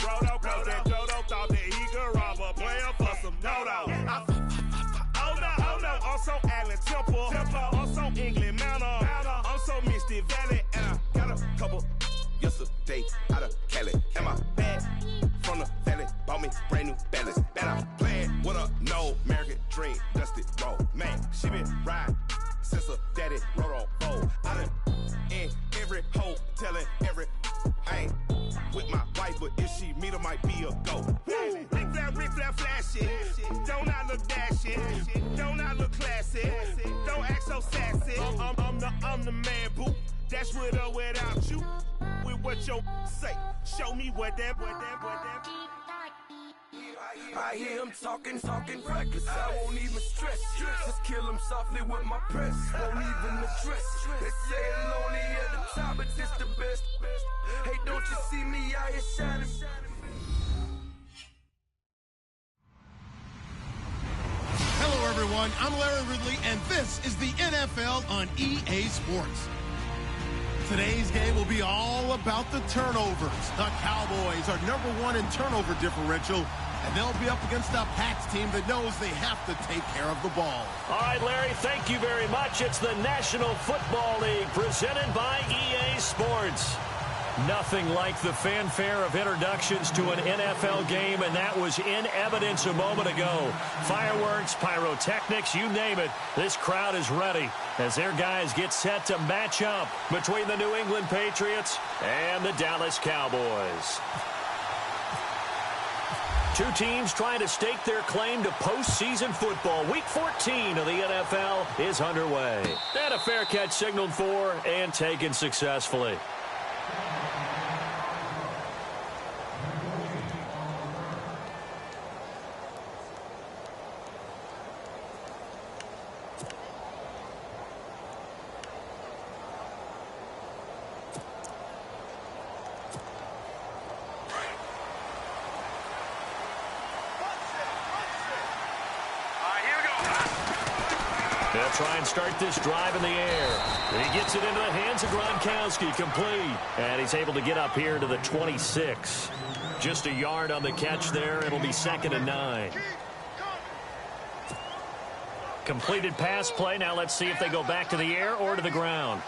Rodo, cause that Jodo thought that he could rob a player for some no-no. Oh no, I'm so Allen Temple. I'm so England Manor. I'm so Misty Valley. And I got a couple yesterday out of Cali. And my bag from the valley bought me brand new balance. And I'm playing with a no American dream, dusty road. Man, she been riding since her daddy rode on road. I done in every hole, telling every I ain't with my wife, but if she meet her, might be a go. Rick flat flashy. Don't I look dashy? Don't I look classy? Don't act so sassy. I'm the man, boo. Dash with or without you. With what your say. Show me what that. I hear him talking reckless. I won't even stress. Just kill him softly with my press. Won't even address. They say it's lonely at the top, but this the best. Hey, don't you see me out here shining? Hello, everyone. I'm Larry Ridley, and this is the NFL on EA Sports. Today's game will be all about the turnovers. The Cowboys are #1 in turnover differential, and they'll be up against a Pats team that knows they have to take care of the ball. All right, Larry, thank you very much. It's the National Football League presented by EA Sports. Nothing like the fanfare of introductions to an NFL game, and that was in evidence a moment ago. Fireworks, pyrotechnics, you name it. This crowd is ready as their guys get set to match up between the New England Patriots and the Dallas Cowboys. Two teams trying to stake their claim to postseason football. Week 14 of the NFL is underway. And a fair catch signaled for and taken successfully. They'll try and start this drive in the air. He gets it into the hands of Gronkowski, complete. And he's able to get up here to the 26. Just a yard on the catch there. It'll be 2nd and 9. Completed pass play. Now let's see if they go back to the air or to the ground.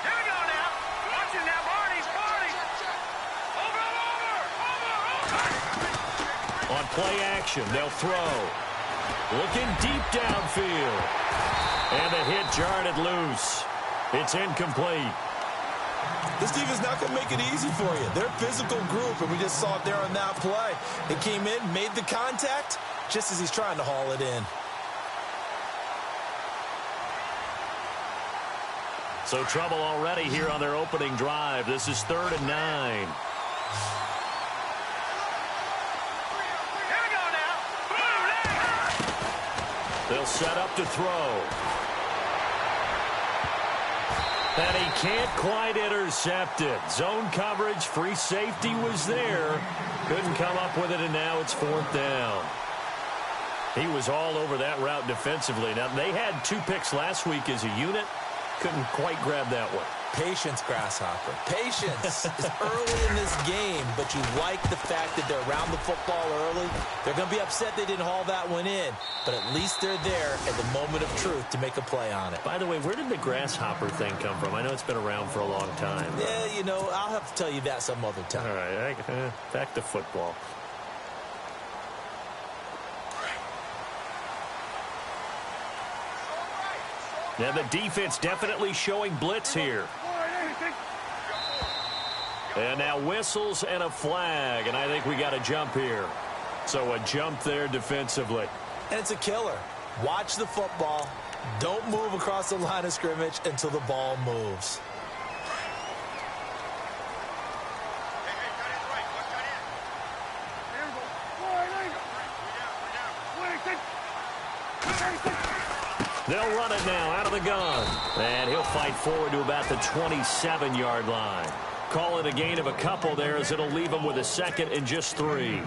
Here we go now. Watch it now, Barney. Over. On play action, they'll throw. Looking deep downfield. And the hit jarred it loose. It's incomplete. This defense not going to make it easy for you. They're a physical group, and we just saw it there on that play. They came in, made the contact, just as he's trying to haul it in. So trouble already here on their opening drive. This is 3rd and 9. They'll set up to throw. And he can't quite intercept it. Zone coverage, free safety was there. Couldn't come up with it, and now it's 4th down. He was all over that route defensively. Now, they had 2 picks last week as a unit. Couldn't quite grab that one. Patience, Grasshopper. Patience is early in this game, but you like the fact that they're around the football early. They're going to be upset they didn't haul that one in, but at least they're there at the moment of truth to make a play on it. By the way, where did the Grasshopper thing come from? I know it's been around for a long time. Yeah, you know, I'll have to tell you that some other time. All right, back to football. Now the defense definitely showing blitz here. And now whistles and a flag, and I think we got a jump here. So a jump there defensively. And it's a killer. Watch the football. Don't move across the line of scrimmage until the ball moves. They'll run it now out of the gun. And he'll fight forward to about the 27-yard line. Call it a gain of a couple there as it'll leave him with a 2nd and just 3.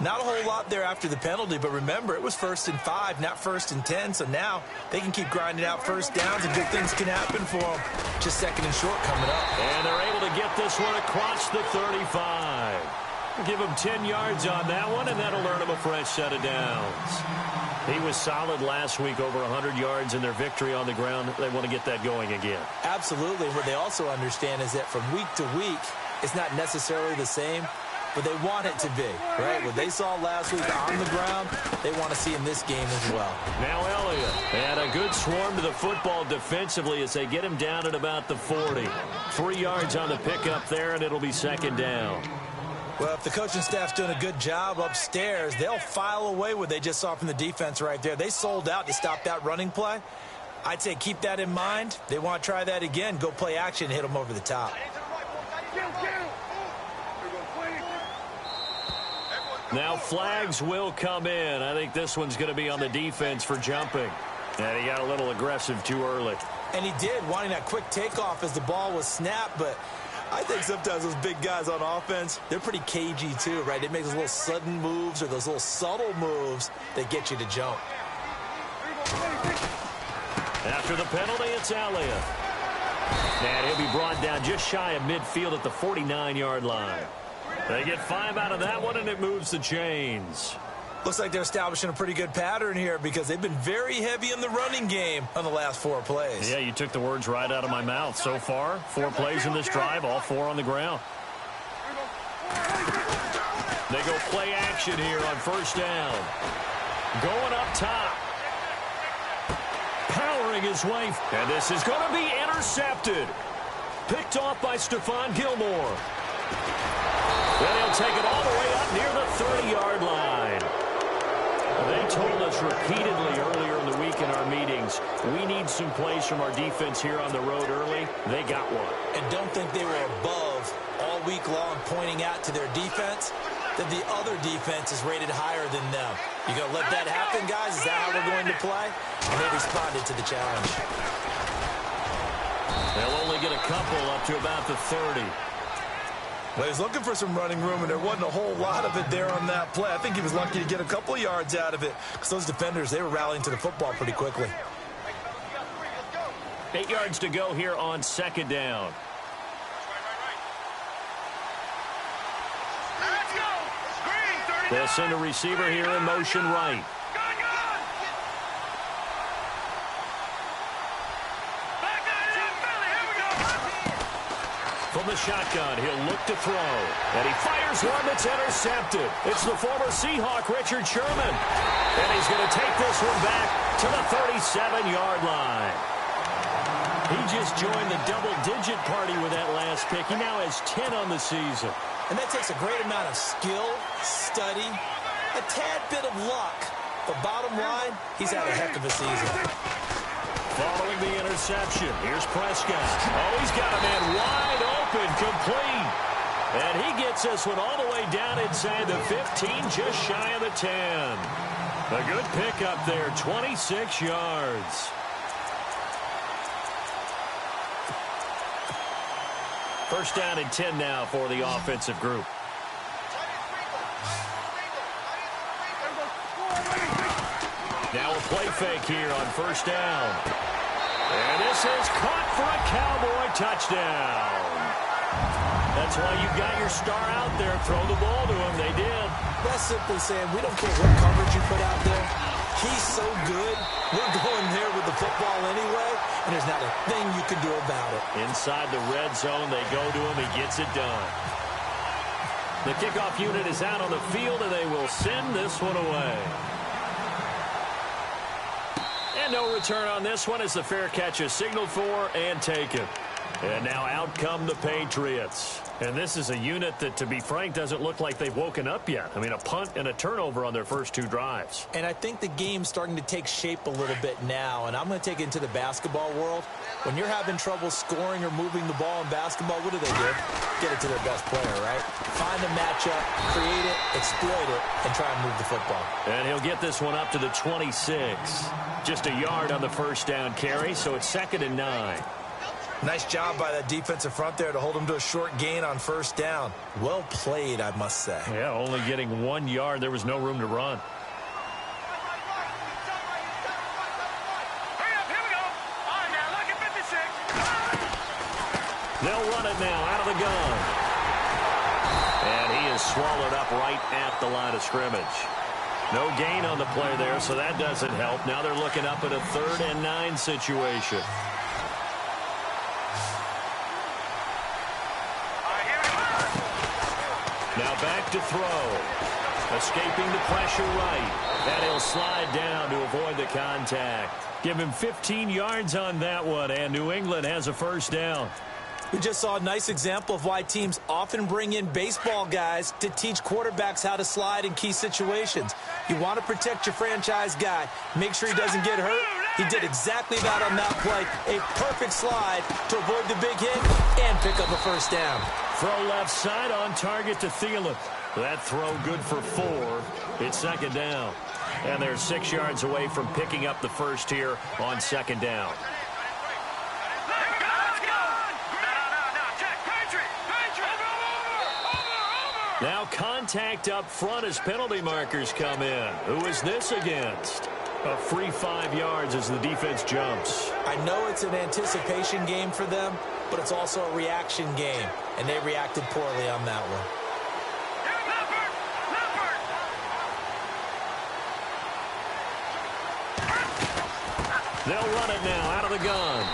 Not a whole lot there after the penalty, but remember, it was 1st and 5, not 1st and 10, so now they can keep grinding out first downs and good things can happen for them. Just 2nd and short coming up. And they're able to get this one across the 35. Give him 10 yards on that one, and that'll earn him a fresh set of downs. He was solid last week, over 100 yards in their victory on the ground. They want to get that going again. Absolutely. What they also understand is that from week to week, it's not necessarily the same, but they want it to be, right? What they saw last week on the ground, they want to see in this game as well. Now Elliott, and a good swarm to the football defensively as they get him down at about the 40. 3 yards on the pickup there, and it'll be 2nd down. Well, if the coaching staff's doing a good job upstairs, they'll file away what they just saw from the defense right there. They sold out to stop that running play. I'd say keep that in mind. They want to try that again. Go play action and hit them over the top. Now flags will come in. I think this one's going to be on the defense for jumping. And he got a little aggressive too early. And he did, wanting that quick takeoff as the ball was snapped, but I think sometimes those big guys on offense, they're pretty cagey too, right? They make those little sudden moves or those little subtle moves that get you to jump. After the penalty, it's Elliott. And he'll be brought down just shy of midfield at the 49-yard line. They get 5 out of that one, and it moves the chains. Looks like they're establishing a pretty good pattern here because they've been very heavy in the running game on the last 4 plays. Yeah, you took the words right out of my mouth. So far, 4 plays in this drive, all 4 on the ground. They go play action here on 1st down. Going up top. Powering his way. And this is going to be intercepted. Picked off by Stephon Gilmore. Then he'll take it all the way up near the 30-yard line. They told us repeatedly earlier in the week in our meetings, we need some plays from our defense here on the road early. They got one. And don't think they were above all week long pointing out to their defense that the other defense is rated higher than them. You going to let that happen, guys? Is that how we're going to play? And they responded to the challenge. They'll only get a couple up to about the 30. Well, he was looking for some running room, and there wasn't a whole lot of it there on that play. I think he was lucky to get a couple of yards out of it because those defenders, they were rallying to the football pretty quickly. 8 yards to go here on 2nd down. They'll send a receiver here in motion right. From the shotgun, he'll look to throw. And he fires one that's intercepted. It's the former Seahawk, Richard Sherman. And he's going to take this one back to the 37-yard line. He just joined the double-digit party with that last pick. He now has 10 on the season. And that takes a great amount of skill, study, a tad bit of luck. But bottom line, he's had a heck of a season. Following the interception, here's Prescott. Oh, he's got a man wide open, complete. And he gets this one all the way down inside the 15, just shy of the 10. A good pickup there, 26 yards. First down and 10 now for the offensive group. Now a play fake here on 1st down. And this is caught for a Cowboy touchdown. That's why you got your star out there. Throw the ball to him. They did. That's simply saying we don't care what coverage you put out there. He's so good. We're going there with the football anyway, and there's not a thing you can do about it. Inside the red zone, they go to him. He gets it done. The kickoff unit is out on the field, and they will send this one away. And no return on this one as the fair catch is signaled for and taken. And now out come the Patriots. And this is a unit that, to be frank, doesn't look like they've woken up yet. I mean, a punt and a turnover on their first 2 drives. And I think the game's starting to take shape a little bit now. And I'm going to take it into the basketball world. When you're having trouble scoring or moving the ball in basketball, what do? Get it to their best player, right? Find a matchup, create it, exploit it, and try and move the football. And he'll get this one up to the 26. Just a yard on the first down carry, so it's 2nd and 9. Nice job by that defensive front there to hold him to a short gain on first down. Well played, I must say. Yeah, only getting 1 yard. There was no room to run. They'll run it now out of the gun. And he is swallowed up right at the line of scrimmage. No gain on the play there, so that doesn't help. Now they're looking up at a 3rd and 9 situation. Now back to throw. Escaping the pressure right. And he'll slide down to avoid the contact. Give him 15 yards on that one, and New England has a first down. We just saw a nice example of why teams often bring in baseball guys to teach quarterbacks how to slide in key situations. You want to protect your franchise guy. Make sure he doesn't get hurt. He did exactly that on that play. A perfect slide to avoid the big hit and pick up a first down. Throw left side on target to Thielen. That throw good for 4. It's 2nd down. And they're 6 yards away from picking up the first here on 2nd down. Now contact up front as penalty markers come in. Who is this against? A free 5 yards as the defense jumps. I know it's an anticipation game for them, but it's also a reaction game, and they reacted poorly on that one. They'll run it now out of the gun.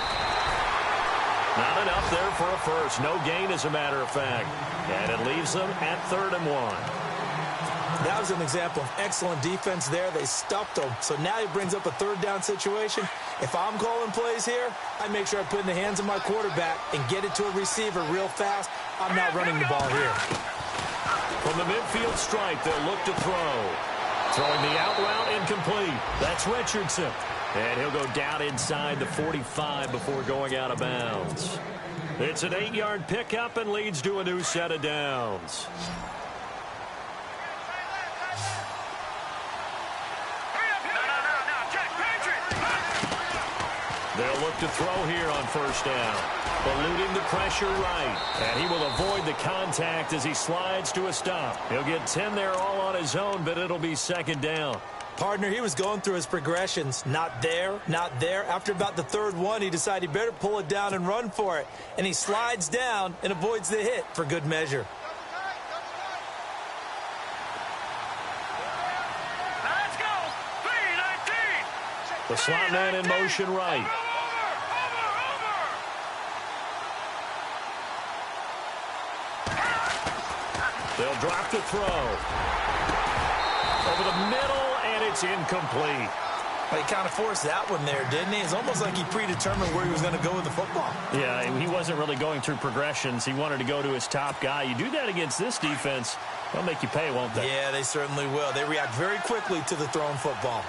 Not enough there for a first. No gain, as a matter of fact. And it leaves them at 3rd and 1. That was an example of excellent defense there. They stuffed him. So now he brings up a 3rd down situation. If I'm calling plays here, I make sure I put it in the hands of my quarterback and get it to a receiver real fast. I'm not running the ball here. From the midfield stripe, they'll look to throw. Throwing the out route incomplete. That's Richardson. And he'll go down inside the 45 before going out of bounds. It's an 8-yard pickup and leads to a new set of downs. They'll look to throw here on first down. Eluding the pressure right. And he will avoid the contact as he slides to a stop. He'll get 10 there all on his own, but it'll be 2nd down. Partner, he was going through his progressions. Not there, not there. After about the 3rd one, he decided he better pull it down and run for it. And he slides down and avoids the hit for good measure. Let's go. 3-19. The slot man in motion right. They'll drop the throw. Over the middle, and it's incomplete. Well, he kind of forced that one there, didn't he? It's almost like he predetermined where he was going to go with the football. Yeah, he wasn't really going through progressions. He wanted to go to his top guy. You do that against this defense, they'll make you pay, won't they? Yeah, they certainly will. They react very quickly to the thrown football.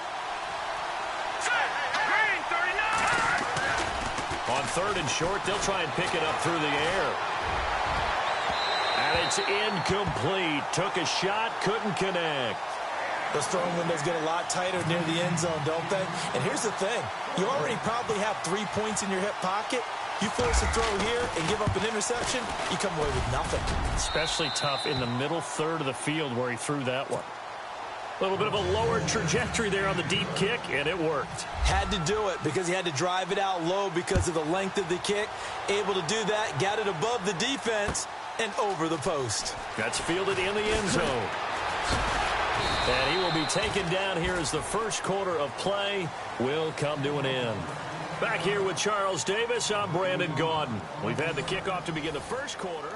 Green, 39. On 3rd and short, they'll try and pick it up through the air. And it's incomplete. Took a shot, couldn't connect. Those throwing windows get a lot tighter near the end zone, don't they? And here's the thing. You already probably have 3 points in your hip pocket. You force a throw here and give up an interception, you come away with nothing. Especially tough in the middle 3rd of the field where he threw that one. A little bit of a lower trajectory there on the deep kick, and it worked. Had to do it because he had to drive it out low because of the length of the kick. Able to do that, got it above the defense and over the post. That's fielded in the end zone. And he will be taken down here as the first quarter of play will come to an end. Back here with Charles Davis, I'm Brandon Gaudin. We've had the kickoff to begin the first quarter.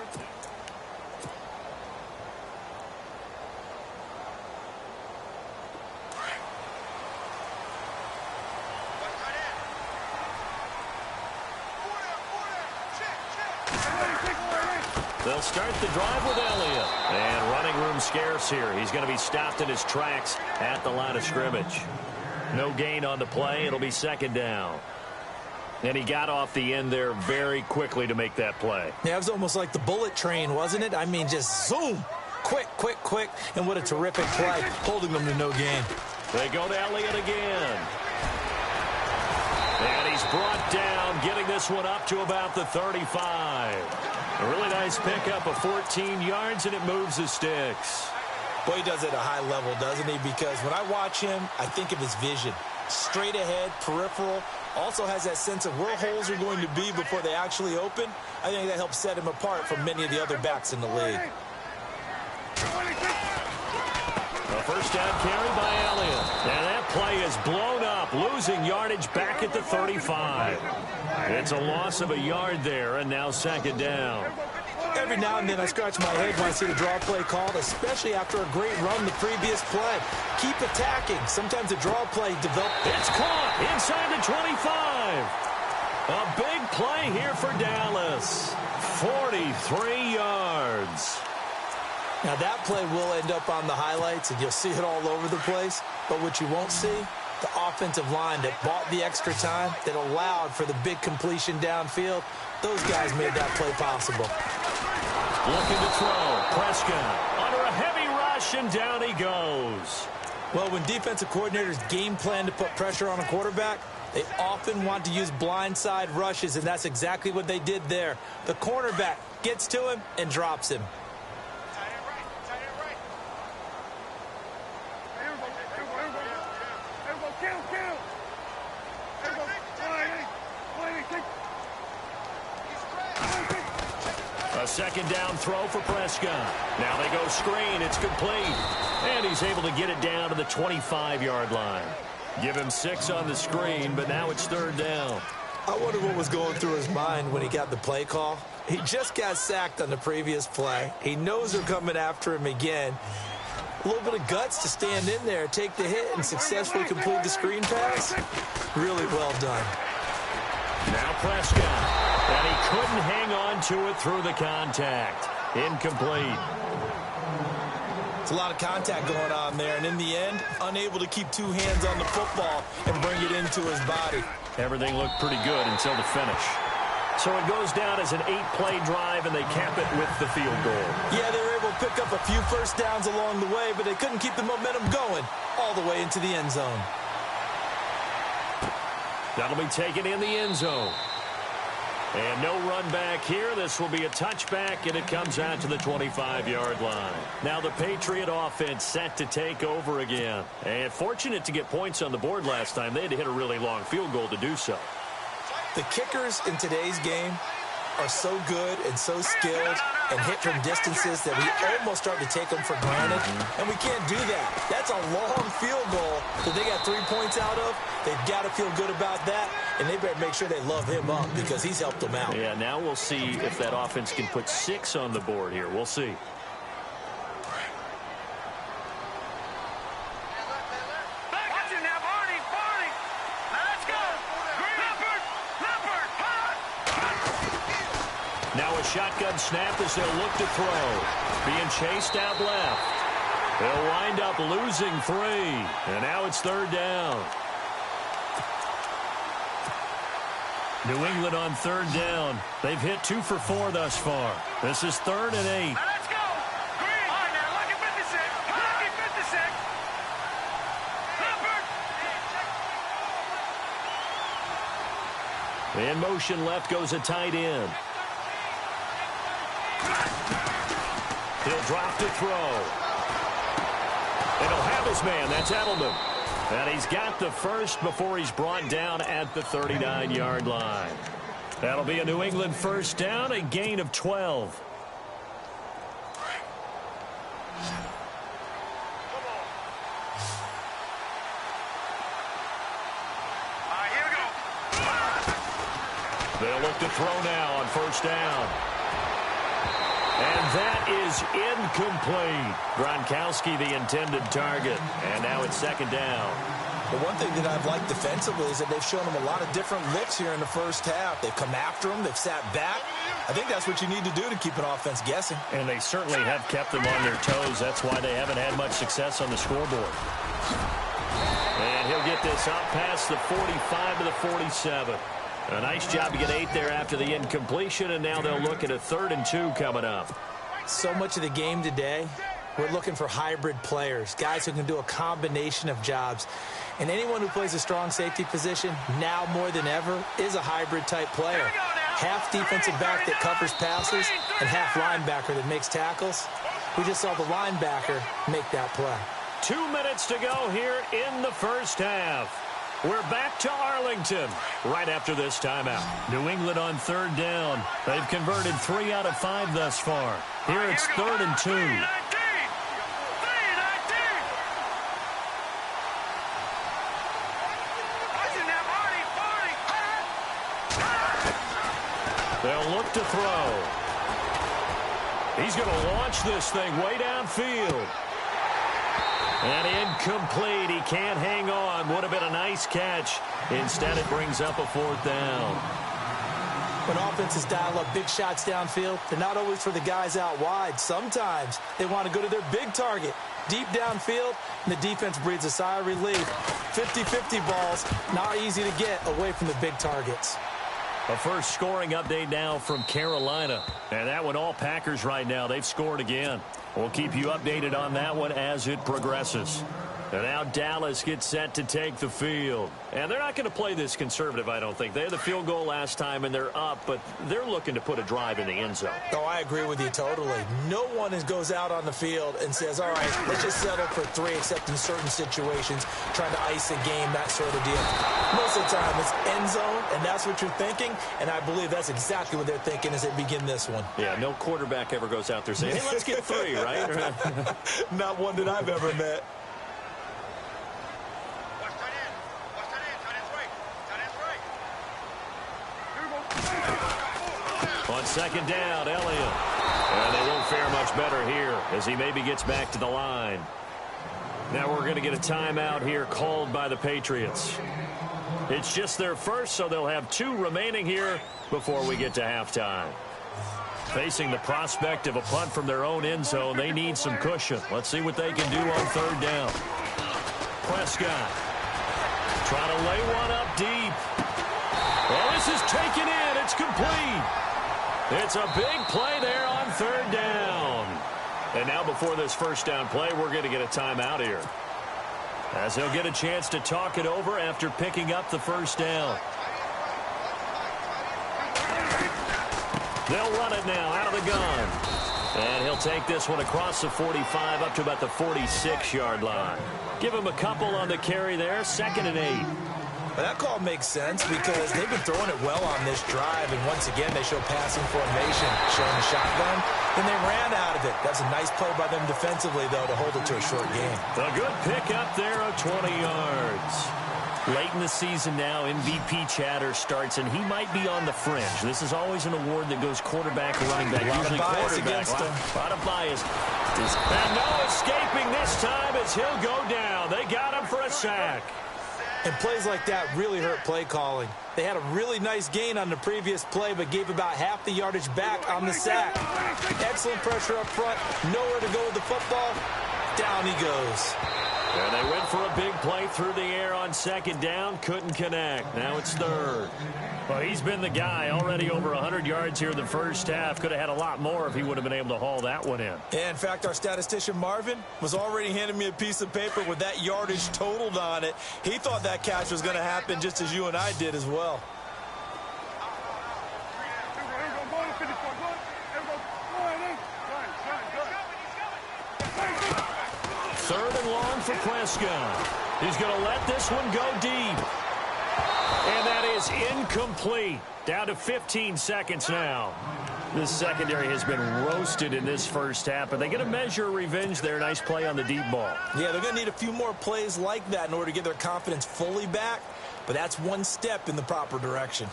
They'll start the drive with Elliott. And running room scarce here. He's going to be stopped in his tracks at the line of scrimmage. No gain on the play. It'll be 2nd down. And he got off the end there very quickly to make that play. Yeah, it was almost like the bullet train, wasn't it? I mean, just zoom. Quick, quick, quick. And what a terrific play, holding them to no gain. They go to Elliott again. And he's he's brought down, getting this one up to about the 35. A really nice pickup of 14 yards, and it moves the sticks. Boy, he does it at a high level, doesn't he? Because when I watch him, I think of his vision. Straight ahead, peripheral, also has that sense of where holes are going to be before they actually open. I think that helps set him apart from many of the other backs in the league. A first down carry by Elliott. And that play is blown up, losing yardage back at the 35. It's a loss of a yard there, and now second down. Every now and then I scratch my head when I see the draw play called, especially after a great run the previous play. Keep attacking. Sometimes the draw play develops. It's caught inside the 25. A big play here for Dallas. 43 yards. Now that play will end up on the highlights, and you'll see it all over the place. But what you won't see, the offensive line that bought the extra time, that allowed for the big completion downfield, those guys made that play possible. Looking to throw. Prescott under a heavy rush, and down he goes. Well, when defensive coordinators game plan to put pressure on a quarterback, they often want to use blindside rushes, and that's exactly what they did there. The cornerback gets to him and drops him. A second down throw for Prescott. Now they go screen. It's complete. And he's able to get it down to the 25-yard line. Give him 6 on the screen, but now it's third down. I wonder what was going through his mind when he got the play call. He just got sacked on the previous play. He knows they're coming after him again. A little bit of guts to stand in there, take the hit, and successfully complete the screen pass. Really well done. Now Prescott. And he couldn't hang on to it through the contact. Incomplete. It's a lot of contact going on there, and in the end, unable to keep 2 hands on the football and bring it into his body. Everything looked pretty good until the finish. So it goes down as an 8-play drive, and they cap it with the field goal. Yeah, they were able to pick up a few first downs along the way, but they couldn't keep the momentum going all the way into the end zone. That'll be taken in the end zone. And no run back here. This will be a touchback, and it comes out to the 25-yard line. Now the Patriot offense set to take over again. And fortunate to get points on the board last time. They had to hit a really long field goal to do so. The kickers in today's game are so good and so skilled and hit from distances that we almost start to take them for granted, and we can't do that. That's a long field goal that they got 3 points out of. They've got to feel good about that, and they better make sure they love him up because he's helped them out. Yeah, now we'll see if that offense can put 6 on the board here. We'll see. Now a shotgun snap as they'll look to throw. Being chased out left. They'll wind up losing 3. And now it's third down. New England on third down. They've hit 2 for 4 thus far. This is 3rd and 8. Let's go. Green. All right, now look at 56. Look at 56. Clifford. In motion left goes a tight end. He'll drop to throw. And he'll have his man. That's Edelman. And he's got the first before he's brought down at the 39-yard line. That'll be a New England first down, a gain of 12. All right, here we go. They'll look to throw now on first down. And that is incomplete. Gronkowski, the intended target. And now it's second down. The one thing that I've liked defensively is that they've shown him a lot of different looks here in the first half. They've come after him. They've sat back. I think that's what you need to do to keep an offense guessing. And they certainly have kept them on their toes. That's why they haven't had much success on the scoreboard. And he'll get this up past the 45 to the 47. A nice job to get 8 there after the incompletion, and now they'll look at a 3rd and 2 coming up. So much of the game today We're looking for hybrid players, guys who can do a combination of jobs. And anyone who plays a strong safety position, now more than ever, is a hybrid-type player. Half defensive back that covers passes and half linebacker that makes tackles. We just saw the linebacker make that play. 2 minutes to go here in the first half. We're back to Arlington right after this timeout. New England on third down. They've converted 3 out of 5 thus far. Here it's 3rd and 2. They'll look to throw. He's going to launch this thing way downfield. And incomplete. He can't hang on. Would have been a nice catch. Instead, it brings up a 4th down. When offenses dial up big shots downfield, they're not always for the guys out wide. Sometimes they want to go to their big target, deep downfield, and the defense breathes a sigh of relief. 50-50 balls, not easy to get away from the big targets. A first scoring update now from Carolina. And that one, all Packers right now. They've scored again. We'll keep you updated on that one as it progresses. And now Dallas gets set to take the field. And they're not going to play this conservative, I don't think. They had the field goal last time, and they're up, but they're looking to put a drive in the end zone. Oh, I agree with you totally. No one goes out on the field and says, all right, let's just settle for 3, except in certain situations, trying to ice a game, that sort of deal. Most of the time, it's end zone, and that's what you're thinking, and I believe that's exactly what they're thinking as they begin this one. Yeah, no quarterback ever goes out there saying, hey, let's get 3, right? Not one that I've ever met. On second down, Elliott. And they won't fare much better here as he maybe gets back to the line. Now we're going to get a timeout here called by the Patriots. It's just their first, so they'll have 2 remaining here before we get to halftime. Facing the prospect of a punt from their own end zone, they need some cushion. Let's see what they can do on third down. Prescott trying to lay one up deep. Well, this is taken in. It's complete. It's a big play there on third down. And now before this first down play, we're going to get a timeout here, as he'll get a chance to talk it over after picking up the first down. They'll run it now out of the gun. And he'll take this one across the 45 up to about the 46-yard line. Give him a couple on the carry there. 2nd and 8. Well, that call makes sense because they've been throwing it well on this drive, and once again they show passing formation, showing the shotgun. Then they ran out of it. That's a nice play by them defensively, though, to hold it to a short game. A good pick up there of 20 yards. Late in the season now, MVP chatter starts, and he might be on the fringe. This is always an award that goes quarterback or running back. Usually quarterback. A lot of bias. And no escaping this time as he'll go down. They got him for a sack. And plays like that really hurt play calling. They had a really nice gain on the previous play, but gave about half the yardage back on the sack. Excellent pressure up front. Nowhere to go with the football. Down he goes. And they went for a big play through the air on second down. Couldn't connect. Now it's third. Well, he's been the guy. Already over 100 yards here in the first half. Could have had a lot more if he would have been able to haul that one in. Yeah, in fact, our statistician Marvin was already handing me a piece of paper with that yardage totaled on it. He thought that catch was going to happen just as you and I did as well. Third and long for Prescott. He's going to let this one go deep. And that is incomplete. Down to 15 seconds now. This secondary has been roasted in this first half, but they get a measure of revenge there. Nice play on the deep ball. Yeah, they're going to need a few more plays like that in order to get their confidence fully back, but that's one step in the proper direction.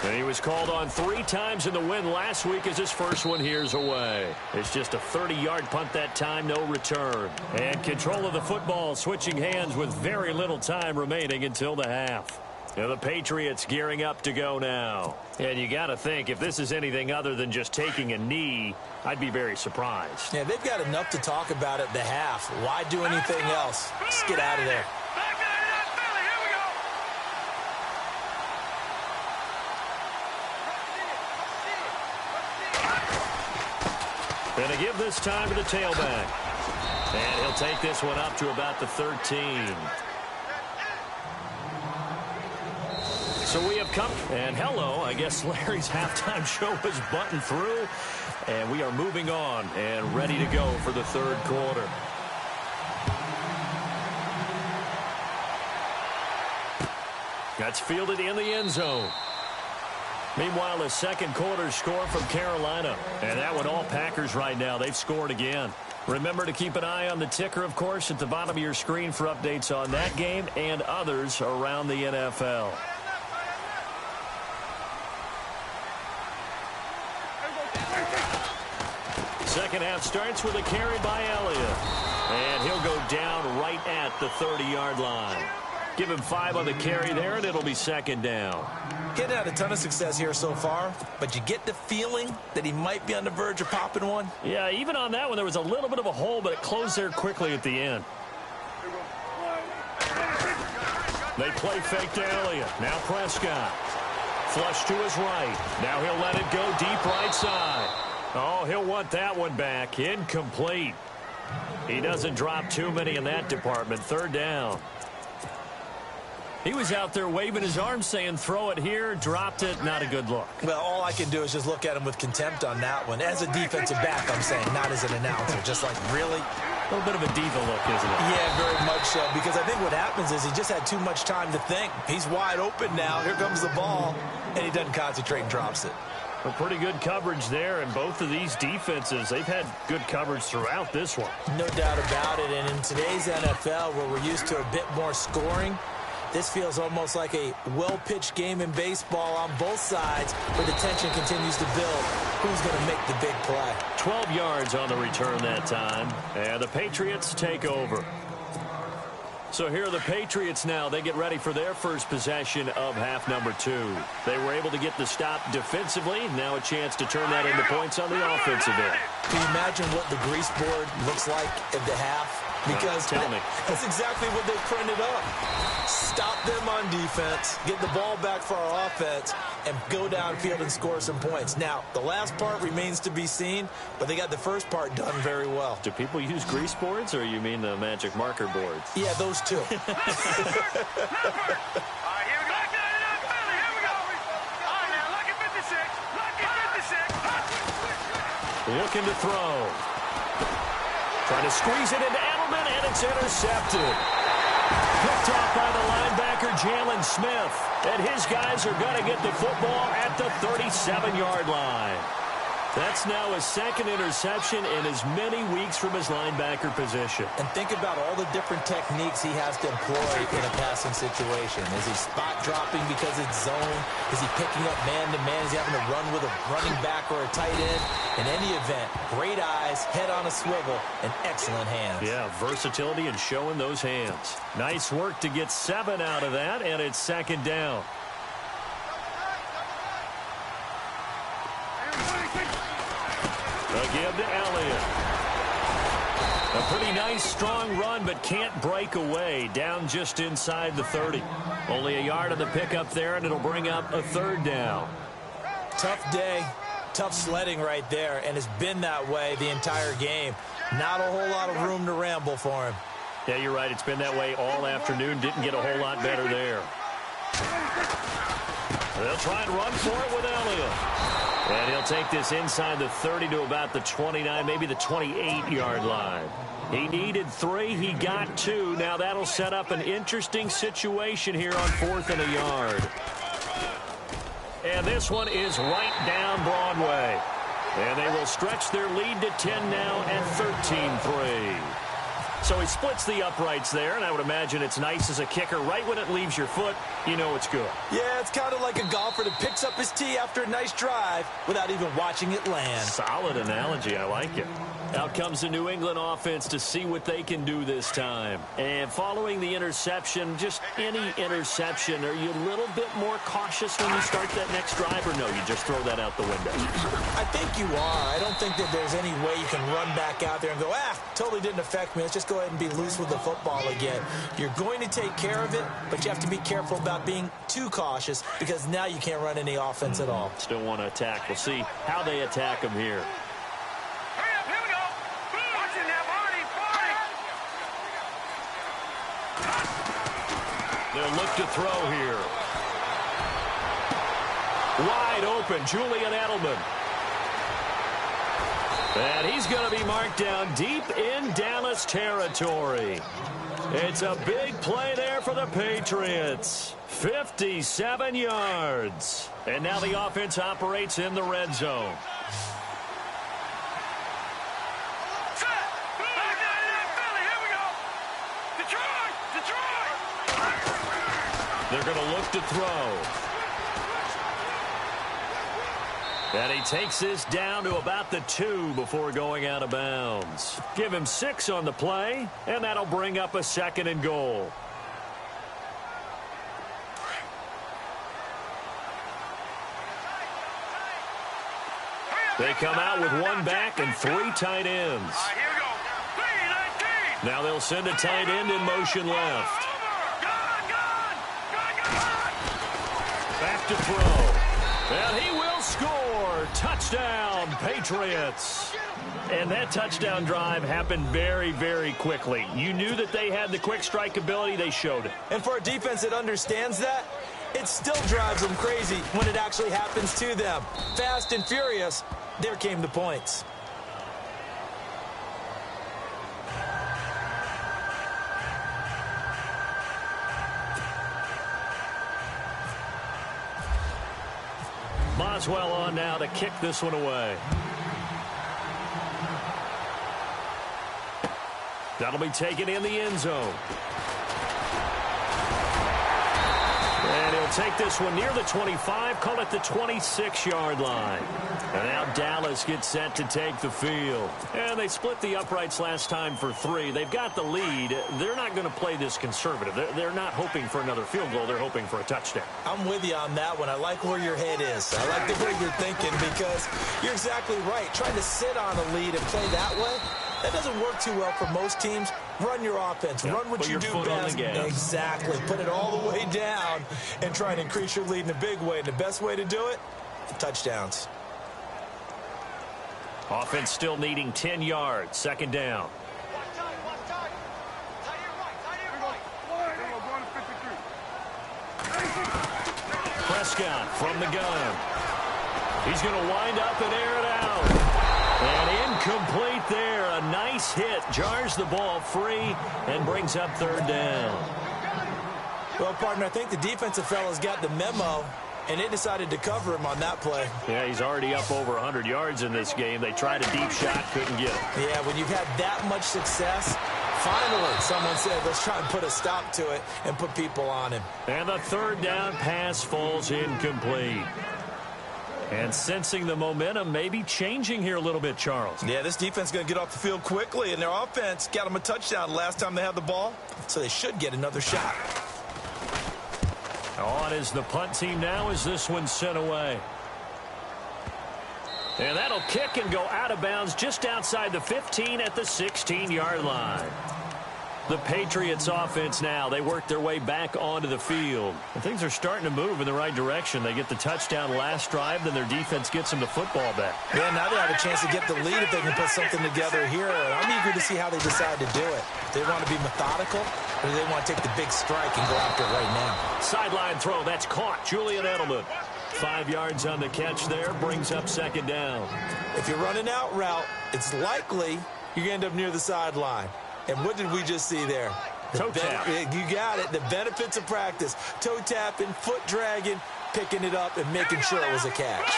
And he was called on 3 times in the win last week as his first one here's away. It's just a 30-yard punt that time, no return. And control of the football switching hands with very little time remaining until the half. Now the Patriots gearing up to go now. And you got to think, if this is anything other than just taking a knee, I'd be very surprised. Yeah, they've got enough to talk about at the half. Why do anything else? Just get out of there. Going to give this time to the tailback. And he'll take this one up to about the 13. So we have come, and hello, I guess Larry's halftime show was buttoned through, and we are moving on and ready to go for the third quarter. That's fielded in the end zone. Meanwhile, a second quarter score from Carolina, and that one all Packers right now. They've scored again. Remember to keep an eye on the ticker, of course, at the bottom of your screen for updates on that game and others around the NFL. Second half starts with a carry by Elliott. And he'll go down right at the 30-yard line. Give him 5 on the carry there, and it'll be second down. Getting had a ton of success here so far, but you get the feeling that he might be on the verge of popping one. Yeah, even on that one, there was a little bit of a hole, but it closed there quickly at the end. They play fake to Elliott. Now Prescott. Flush to his right. Now he'll let it go deep right side. Oh, he'll want that one back. Incomplete. He doesn't drop too many in that department. Third down. He was out there waving his arms saying, throw it here, dropped it, not a good look. Well, all I can do is just look at him with contempt on that one. As a defensive back, I'm saying, not as an announcer. Just like, really? A little bit of a diva look, isn't it? Yeah, very much so, because I think what happens is he just had too much time to think. He's wide open now. Here comes the ball, and he doesn't concentrate and drops it. Well, pretty good coverage there, and both of these defenses, they've had good coverage throughout this one. No doubt about it, and in today's NFL, where we're used to a bit more scoring, this feels almost like a well-pitched game in baseball on both sides, where the tension continues to build. Who's going to make the big play? 12 yards on the return that time, and the Patriots take over. So here are the Patriots now. They get ready for their first possession of half number 2. They were able to get the stop defensively. Now a chance to turn that into points on the offensive end. Can you imagine what the grease board looks like at the half? Because tell me. That's exactly what they printed up. Stop them on defense, get the ball back for our offense, and go downfield and score some points. Now, the last part remains to be seen, but they got the first part done very well. Do people use grease boards, or you mean the magic marker boards? Yeah, those two. All right, here we go. Here we go. All right, now, lucky 56. Lucky 56. Looking to throw. Trying to squeeze it into Edelman, and it's intercepted. Picked off by the linebacker, Jalen Smith. And his guys are going to get the football at the 37-yard line. That's now his second interception in as many weeks from his linebacker position. And think about all the different techniques he has to employ in a passing situation. Is he spot dropping because it's zone? Is he picking up man-to-man? Is he having to run with a running back or a tight end? In any event, great eyes, head on a swivel, and excellent hands. Yeah, versatility and showing those hands. Nice work to get 7 out of that, and it's second down. A give to Elliott. A pretty nice, strong run, but can't break away. Down just inside the 30. Only a yard on the pickup there, and it'll bring up a third down. Tough day, tough sledding right there, and it's been that way the entire game. Not a whole lot of room to ramble for him. Yeah, you're right. It's been that way all afternoon. Didn't get a whole lot better there. They'll try and run for it with Elliott. And he'll take this inside the 30 to about the 29, maybe the 28-yard line. He needed 3. He got 2. Now that'll set up an interesting situation here on 4th and a yard. And this one is right down Broadway. And they will stretch their lead to 10 now at 13-3. So he splits the uprights there, and I would imagine it's nice as a kicker. Right when it leaves your foot, you know it's good. Yeah, it's kind of like a golfer that picks up his tee after a nice drive without even watching it land. Solid analogy. I like it. Out comes the New England offense to see what they can do this time. And following the interception, just any interception, are you a little bit more cautious when you start that next drive, or no, you just throw that out the window? I think you are. I don't think that there's any way you can run back out there and go, totally didn't affect me. Let's just go ahead and be loose with the football again. You're going to take care of it, but you have to be careful about being too cautious because now you can't run any offense at all. Still want to attack. We'll see how they attack them here. Hurry up, look to throw here. Wide open, Julian Edelman. And he's going to be marked down deep in Dallas territory. It's a big play there for the Patriots. 57 yards. And now the offense operates in the red zone. They're going to look to throw. And he takes this down to about the 2 before going out of bounds. Give him 6 on the play, and that'll bring up a 2nd and goal. They come out with 1 back and 3 tight ends. Now they'll send a tight end in motion left. Back to throw. And he will score. Touchdown, Patriots. And that touchdown drive happened very, very quickly. You knew that they had the quick strike ability. They showed it. And for a defense that understands that, it still drives them crazy when it actually happens to them. Fast and furious, there came the points. Boswell on now to kick this one away. That'll be taken in the end zone. And he'll take this one near the 25, call it the 26-yard line. And now Dallas gets set to take the field. And they split the uprights last time for 3. They've got the lead. They're not going to play this conservative. They're not hoping for another field goal. They're hoping for a touchdown. I'm with you on that one. I like where your head is. I like the way you're thinking because you're exactly right. Trying to sit on a lead and play that way, that doesn't work too well for most teams. Run your offense. Yep. Run what you do best. Exactly. Put it all the way down and try and increase your lead in a big way. And the best way to do it, touchdowns. Offense still needing 10 yards. 2nd down. Prescott from the gun. He's going to wind up and air it out. And incomplete there. A nice hit. Jars the ball free and brings up 3rd down. Well, partner, I think the defensive fellas got the memo, and they decided to cover him on that play. Yeah, he's already up over 100 yards in this game. They tried a deep shot, couldn't get it. Yeah, when you've had that much success, finally someone said, let's try and put a stop to it and put people on him. And the 3rd down pass falls incomplete. And sensing the momentum maybe changing here a little bit, Charles. Yeah, this defense is going to get off the field quickly, and their offense got them a touchdown last time they had the ball, so they should get another shot. On is the punt team now as this one's sent away. And that'll kick and go out of bounds just outside the 15 at the 16-yard line. The Patriots offense now, they work their way back onto the field. And things are starting to move in the right direction. They get the touchdown last drive, then their defense gets them the football back. Yeah, now they have a chance to get the lead if they can put something together here. And I'm eager to see how they decide to do it. Do they want to be methodical, or do they want to take the big strike and go after it right now? Sideline throw, that's caught. Julian Edelman. 5 yards on the catch there, brings up 2nd down. If you're running out route, it's likely you end up near the sideline. And what did we just see there? Toe tap. You got it. The benefits of practice. Toe tapping, foot dragging, picking it up, and making sure it was a catch.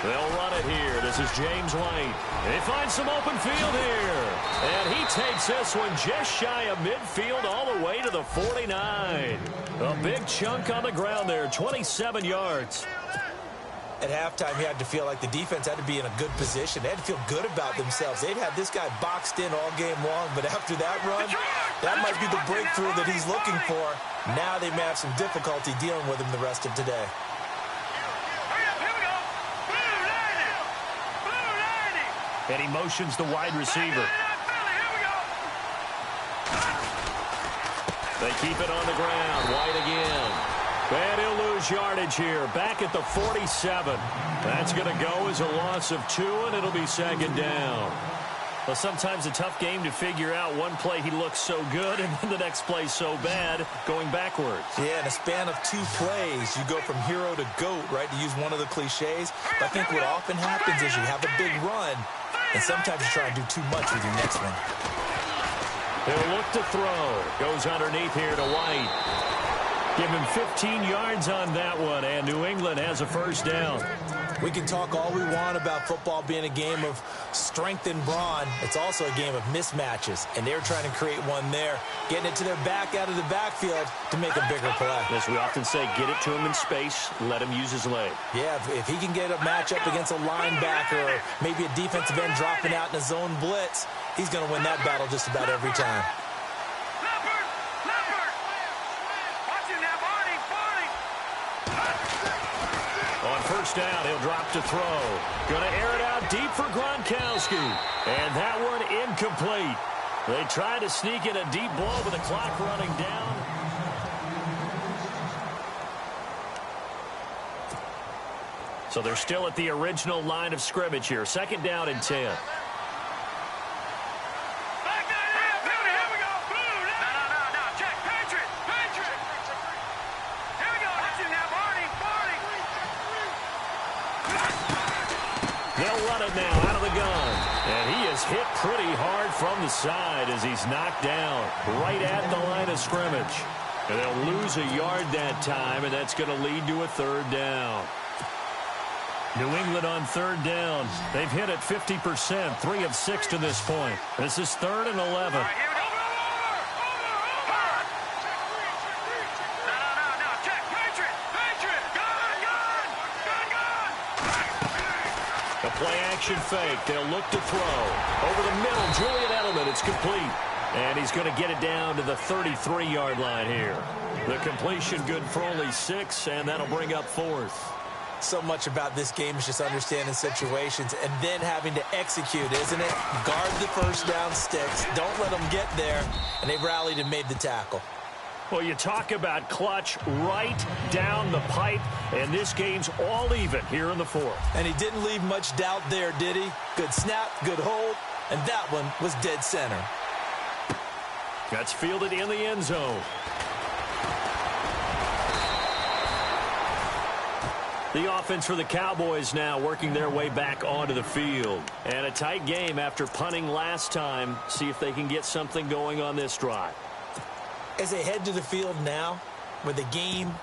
They'll run it here. This is James White. They find some open field here. And he takes this one just shy of midfield all the way to the 49. A big chunk on the ground there, 27 yards. At halftime, you had to feel like the defense had to be in a good position. They had to feel good about themselves. They'd had this guy boxed in all game long, but after that run, that might be the breakthrough that he's looking for. Now they may have some difficulty dealing with him the rest of today. And he motions the wide receiver. They keep it on the ground. White again. And he'll lose yardage here. Back at the 47. That's going to go as a loss of 2, and it'll be 2nd down. Well, sometimes a tough game to figure out. One play he looks so good, and then the next play so bad, going backwards. Yeah, in a span of 2 plays, you go from hero to GOAT, right, to use one of the cliches. But I think what often happens is you have a big run, and sometimes you try to do too much with your next one. He'll look to throw. Goes underneath here to White. Give him 15 yards on that one, and New England has a first down. We can talk all we want about football being a game of strength and brawn. It's also a game of mismatches, and they're trying to create one there, getting it to their back out of the backfield to make a bigger play. As we often say, get it to him in space, let him use his leg. Yeah, if he can get a matchup against a linebacker or maybe a defensive end dropping out in a zone blitz, he's going to win that battle just about every time. On first down, he'll drop to throw. Going to air it out deep for Gronkowski. And that one incomplete. They try to sneak in a deep ball with the clock running down. So they're still at the original line of scrimmage here. Second down and 10. Now out of the gun, and he is hit pretty hard from the side as he's knocked down right at the line of scrimmage. And they'll lose a yard that time, and that's going to lead to a third down. New England on third down. They've hit it 50%, 3 of 6 to this point. This is 3rd and 11. Play-action fake. They'll look to throw. Over the middle, Julian Edelman. It's complete. And he's going to get it down to the 33-yard line here. The completion good for only 6, and that'll bring up 4th. So much about this game is just understanding situations and then having to execute, isn't it? Guard the first down sticks. Don't let them get there. And they rallied and made the tackle. Well, you talk about clutch right down the pipe, and this game's all even here in the 4th. And he didn't leave much doubt there, did he? Good snap, good hold, and that one was dead center. That's fielded in the end zone. The offense for the Cowboys now working their way back onto the field. And a tight game after punting last time. See if they can get something going on this drive. As they head to the field now, with the game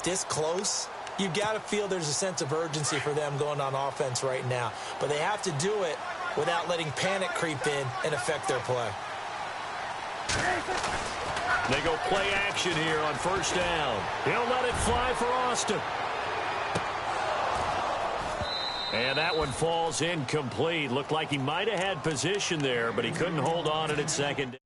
this close, you've got to feel there's a sense of urgency for them going on offense right now. But they have to do it without letting panic creep in and affect their play. They go play action here on first down. He'll let it fly for Austin. And that one falls incomplete. Looked like he might have had position there, but he couldn't hold on at second.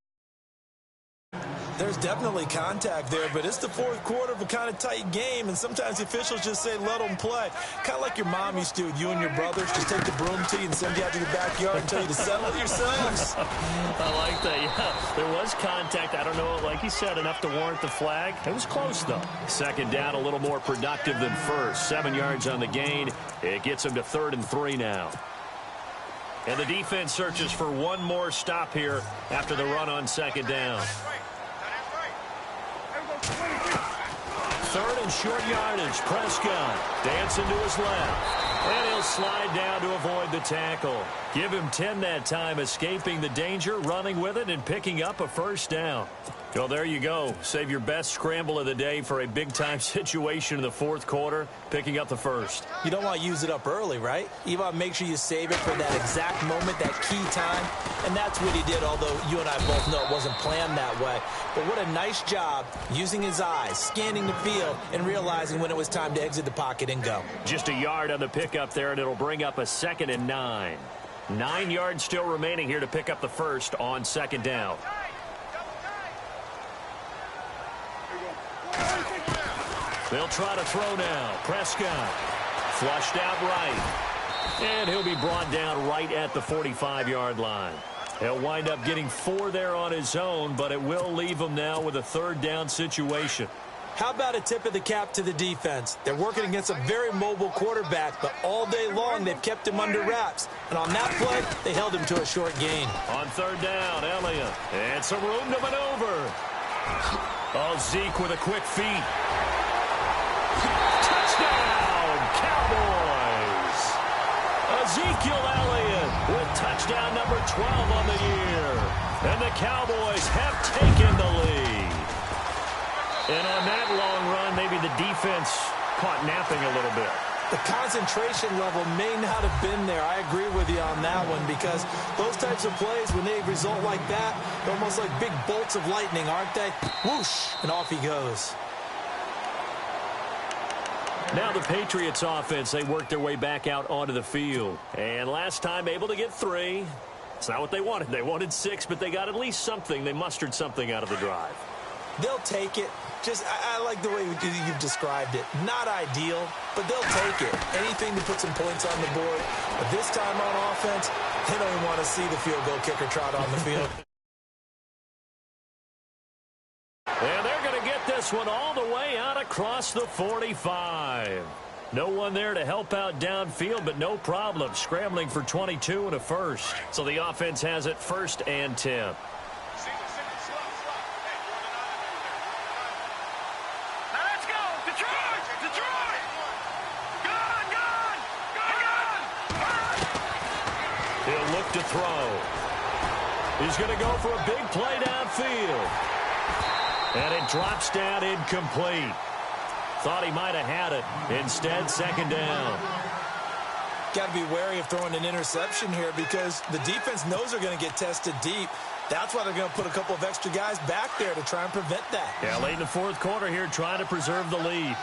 There's definitely contact there, but it's the 4th quarter of a kind of tight game, and sometimes the officials just say, let them play. Kind of like your mom used to with you and your brothers. Just take the broom to you and send you out to the backyard and tell you to settle yourselves. I like that, yeah. There was contact. I don't know, like you said, enough to warrant the flag. It was close, though. Second down, a little more productive than first. 7 yards on the gain. It gets him to 3rd and 3 now. And the defense searches for one more stop here after the run on second down. 3rd and short yardage. Prescott dancing to his left. And he'll slide down to avoid the tackle. Give him 10 that time, escaping the danger, running with it, and picking up a first down. Well, there you go. Save your best scramble of the day for a big-time situation in the 4th quarter, picking up the first. You don't want to use it up early, right? You want to make sure you save it for that exact moment, that key time. And that's what he did, although you and I both know it wasn't planned that way. But what a nice job using his eyes, scanning the field, and realizing when it was time to exit the pocket and go. Just a yard on the pickup there, and it'll bring up a 2nd and 9. 9 yards still remaining here to pick up the first on second down. They'll try to throw now. Prescott flushed out right. And he'll be brought down right at the 45-yard line. He'll wind up getting 4 there on his own, but it will leave him now with a 3rd down situation. How about a tip of the cap to the defense? They're working against a very mobile quarterback, but all day long they've kept him under wraps. And on that play, they held him to a short gain. On third down, Elliott. And some room to maneuver. Oh, Zeke with a quick feed. Touchdown, Cowboys! Ezekiel Elliott with touchdown number 12 on the year. And the Cowboys have taken the lead. And on that long run, maybe the defense caught napping a little bit. The concentration level may not have been there. I agree with you on that one because those types of plays, when they result like that, they're almost like big bolts of lightning, aren't they? Whoosh, and off he goes. Now the Patriots offense, they worked their way back out onto the field. And last time able to get 3. It's not what they wanted. They wanted 6, but they got at least something. They mustered something out of the drive. They'll take it. I like the way you've described it. Not ideal, but they'll take it. Anything to put some points on the board. But this time on offense, they don't even want to see the field goal kicker trot on the field. And they're going to get this one all the way out across the 45. No one there to help out downfield, but no problem. Scrambling for 22 and a first. So the offense has it 1st and 10. He'll look to throw. He's going to go for a big play downfield. And it drops down incomplete. Thought he might have had it. Instead, 2nd down. Got to be wary of throwing an interception here because the defense knows they're going to get tested deep. That's why they're going to put a couple of extra guys back there to try and prevent that. Yeah, late in the 4th quarter here, trying to preserve the lead.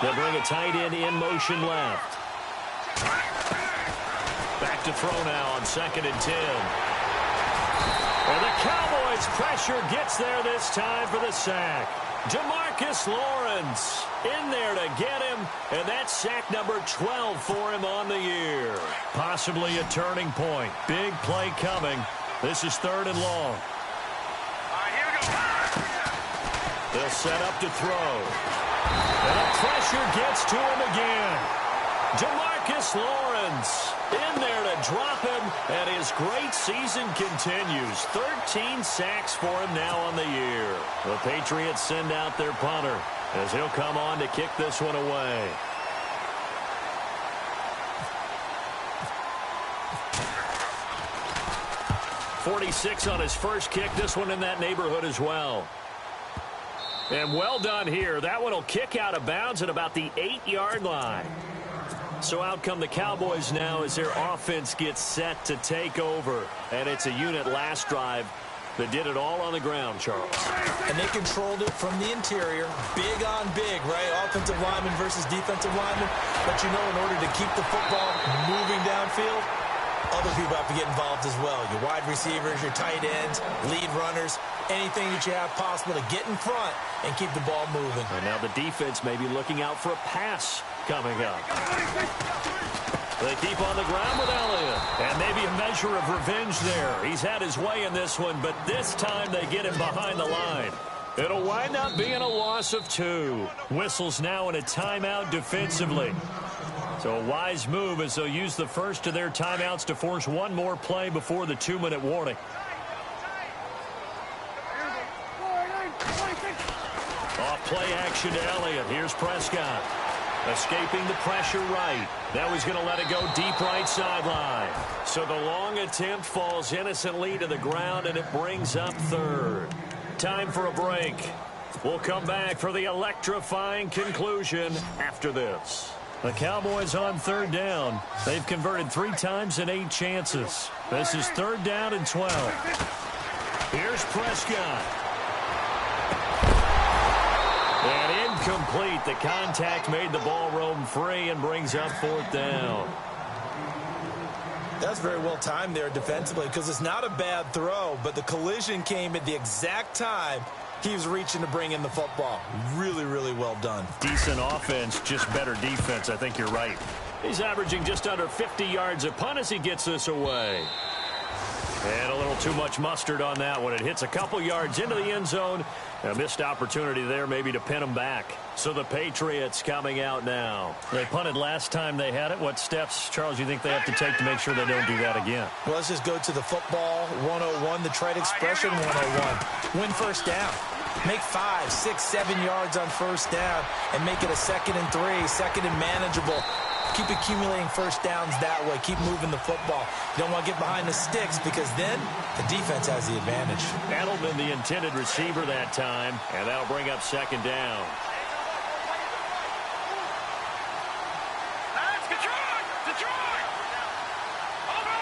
They'll bring a tight end in motion left. Back to throw now on 2nd and 10. And the Cowboys pressure gets there this time for the sack. Jamarcus Lawrence in there to get him, and that's sack number 12 for him on the year. Possibly a turning point. Big play coming. This is 3rd and long. Here we go. They'll set up to throw. And the pressure gets to him again. Jamarcus Lawrence in there to drop him, and his great season continues. 13 sacks for him now on the year. The Patriots send out their punter as he'll come on to kick this one away. .46 on his first kick. This one in that neighborhood as well. And well done here. That one will kick out of bounds at about the 8-yard line. So out come the Cowboys now as their offense gets set to take over. And it's a unit last drive that did it all on the ground, Charles. And they controlled it from the interior. Big on big, right? Offensive lineman versus defensive lineman. But you know, in order to keep the football moving downfield, other people have to get involved as well. Your wide receivers, your tight ends, lead runners, anything that you have possible to get in front and keep the ball moving. And now the defense may be looking out for a pass coming up. They keep on the ground with Elliott. And maybe a measure of revenge there. He's had his way in this one, but this time they get him behind the line. It'll wind up being a loss of 2. Whistles now in a timeout defensively. So a wise move as they'll use the first of their timeouts to force one more play before the 2-minute warning. Off play action to Elliott. Here's Prescott. Escaping the pressure right. Now he's going to let it go deep right sideline. So the long attempt falls innocently to the ground, and it brings up 3rd. Time for a break. We'll come back for the electrifying conclusion after this. The Cowboys on 3rd down. They've converted 3 times in 8 chances. This is 3rd down and 12. Here's Prescott. And incomplete. The contact made the ball roam free and brings up 4th down. That's very well timed there defensively because it's not a bad throw, but the collision came at the exact time he was reaching to bring in the football. Really, really well done. Decent offense, just better defense. I think you're right. He's averaging just under 50 yards a punt as he gets this away. And a little too much mustard on that one. It hits a couple yards into the end zone. A missed opportunity there maybe to pin them back. So the Patriots coming out now. They punted last time they had it. What steps, Charles, do you think they have to take to make sure they don't do that again? Well, let's just go to the football 101, the trade expression 101. Win first down. Make 5, 6, 7 yards on first down and make it a 2nd and 3, 2nd and manageable. Keep accumulating first downs that way. Keep moving the football. You don't want to get behind the sticks because then the defense has the advantage. Edelman, the intended receiver that time, and that'll bring up 2nd down. That's Detroit! Detroit! Over!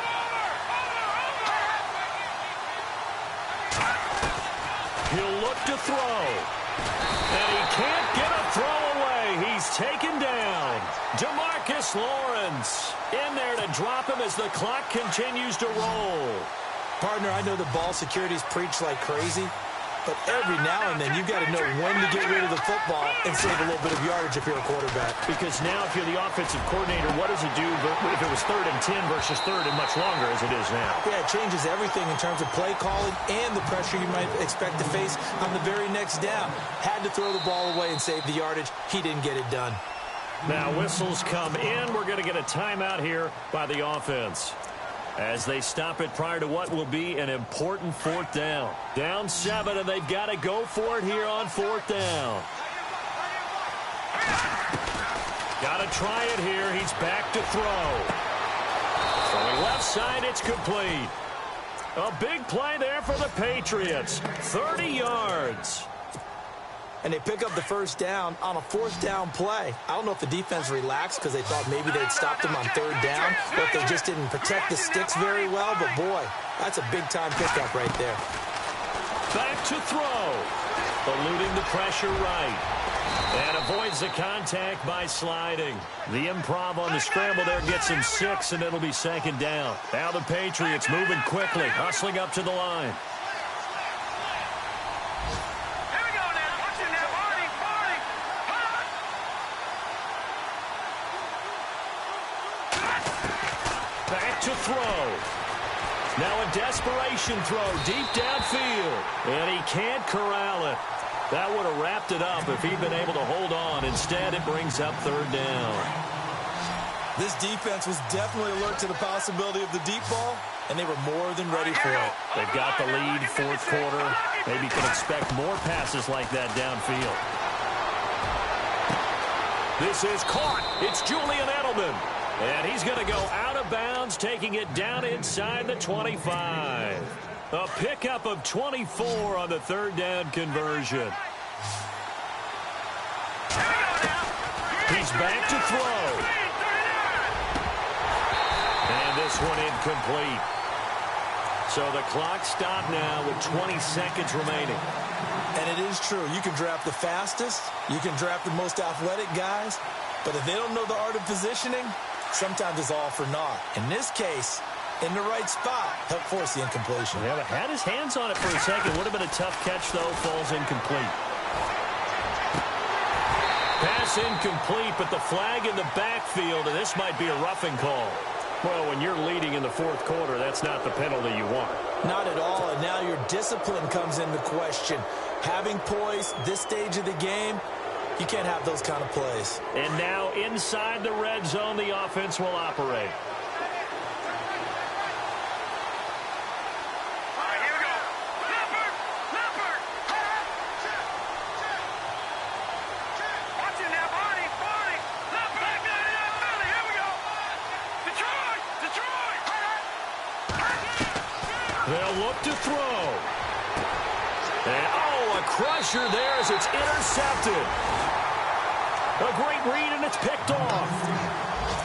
He'll look to throw. And he can't get a throw away. He's taken down. DeMarcus Lawrence in there to drop him as the clock continues to roll. Partner, I know the ball security's preached like crazy, but every now and then you've got to know when to get rid of the football and save a little bit of yardage if you're a quarterback. Because now if you're the offensive coordinator, what does it do if it was 3rd and 10 versus 3rd and much longer as it is now? Yeah, it changes everything in terms of play calling and the pressure you might expect to face on the very next down. Had to throw the ball away and save the yardage. He didn't get it done. Now whistles come in. We're going to get a timeout here by the offense as they stop it prior to what will be an important 4th down. Down 7, and they've got to go for it here on 4th down. Got to try it here. He's back to throw. Throwing left side, it's complete. A big play there for the Patriots. 30 yards. And they pick up the first down on a 4th down play. I don't know if the defense relaxed because they thought maybe they'd stopped them on 3rd down, or if they just didn't protect the sticks very well. But, boy, that's a big-time pickup right there. Back to throw. Eluding the pressure right. And avoids the contact by sliding. The improv on the scramble there gets him 6, and it'll be 2nd down. Now the Patriots moving quickly, hustling up to the line. To throw. Now a desperation throw deep downfield. And he can't corral it. That would have wrapped it up if he'd been able to hold on. Instead, it brings up 3rd down. This defense was definitely alert to the possibility of the deep ball, and they were more than ready for it. They've got the lead, 4th quarter. Maybe can expect more passes like that downfield. This is caught. It's Julian Edelman. And he's going to go out of bounds, taking it down inside the 25. A pickup of 24 on the 3rd down conversion. He's back to throw. And this one incomplete. So the clock stopped now with 20 seconds remaining. And it is true. You can draft the fastest. You can draft the most athletic guys. But if they don't know the art of positioning, sometimes it's all for naught. In this case, in the right spot, helped force the incompletion. Yeah, but had his hands on it for a second. Would have been a tough catch, though. Falls incomplete. Pass incomplete, but the flag in the backfield, and this might be a roughing call. Well, when you're leading in the 4th quarter, that's not the penalty you want. Not at all, and now your discipline comes into question. Having poise this stage of the game, you can't have those kind of plays. And now inside the red zone, the offense will operate. All right, here we go. Leopard! Leopard! Watch it now, Barney! Barney! Leopard! Barney! Here we go! Detroit! Detroit! They'll look to throw. And, oh, a crusher there as it's intercepted. A great read, and it's picked off.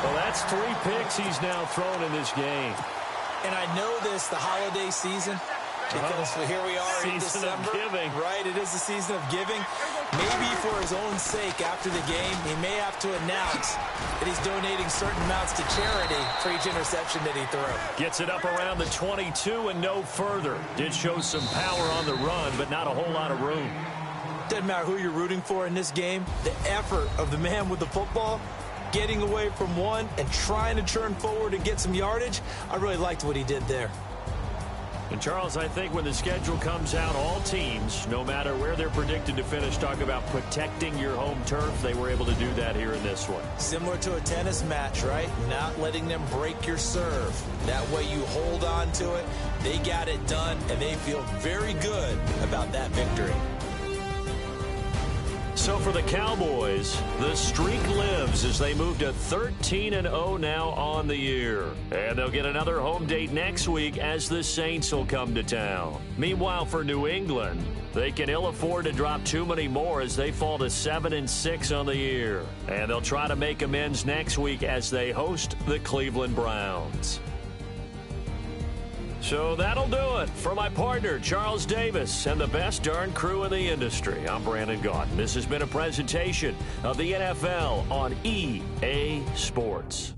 Well, that's 3 picks he's now thrown in this game. And I know this, the holiday season, because here we are in Season of December. giving. Right, it is the season of giving. Maybe for his own sake after the game, he may have to announce that he's donating certain amounts to charity for each interception that he threw. Gets it up around the 22 and no further. Did show some power on the run, but not a whole lot of room. Doesn't matter who you're rooting for in this game. The effort of the man with the football, getting away from one and trying to turn forward and get some yardage, I really liked what he did there. And Charles, I think when the schedule comes out, all teams, no matter where they're predicted to finish, talk about protecting your home turf. They were able to do that here in this one. Similar to a tennis match, right? Not letting them break your serve. That way you hold on to it. They got it done, and they feel very good about that victory. So for the Cowboys, the streak lives as they move to 13-0 now on the year. And they'll get another home date next week as the Saints will come to town. Meanwhile, for New England, they can ill afford to drop too many more as they fall to 7-6 on the year. And they'll try to make amends next week as they host the Cleveland Browns. So that'll do it. For my partner, Charles Davis, and the best darn crew in the industry, I'm Brandon Gaudin. This has been a presentation of the NFL on EA Sports.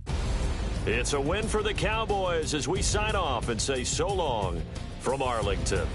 It's a win for the Cowboys as we sign off and say so long from Arlington.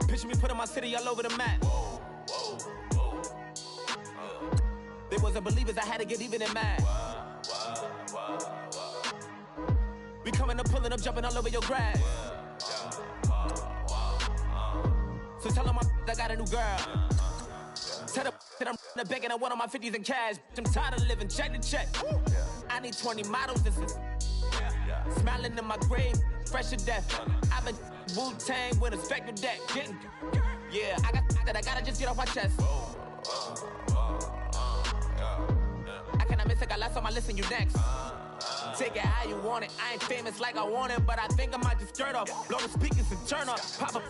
Picture me putting my city all over the map. They wasn't believers, I had to get even in mad. We coming up, pulling up, jumping all over your grass. So tell them I got a new girl. Tell them that I'm in the bank and I want all my 50s in cash. I'm tired of living check to check. I need 20 models. This is smiling in my grave, fresh to death. I've been Wu-Tang with a spectral deck. Yeah, I got that I gotta just get off my chest. I cannot miss it, got last on my list and you next. Take it how you want it. I ain't famous like I want it, but I think I might just skirt off. Blow the speakers and turn up. Pop up.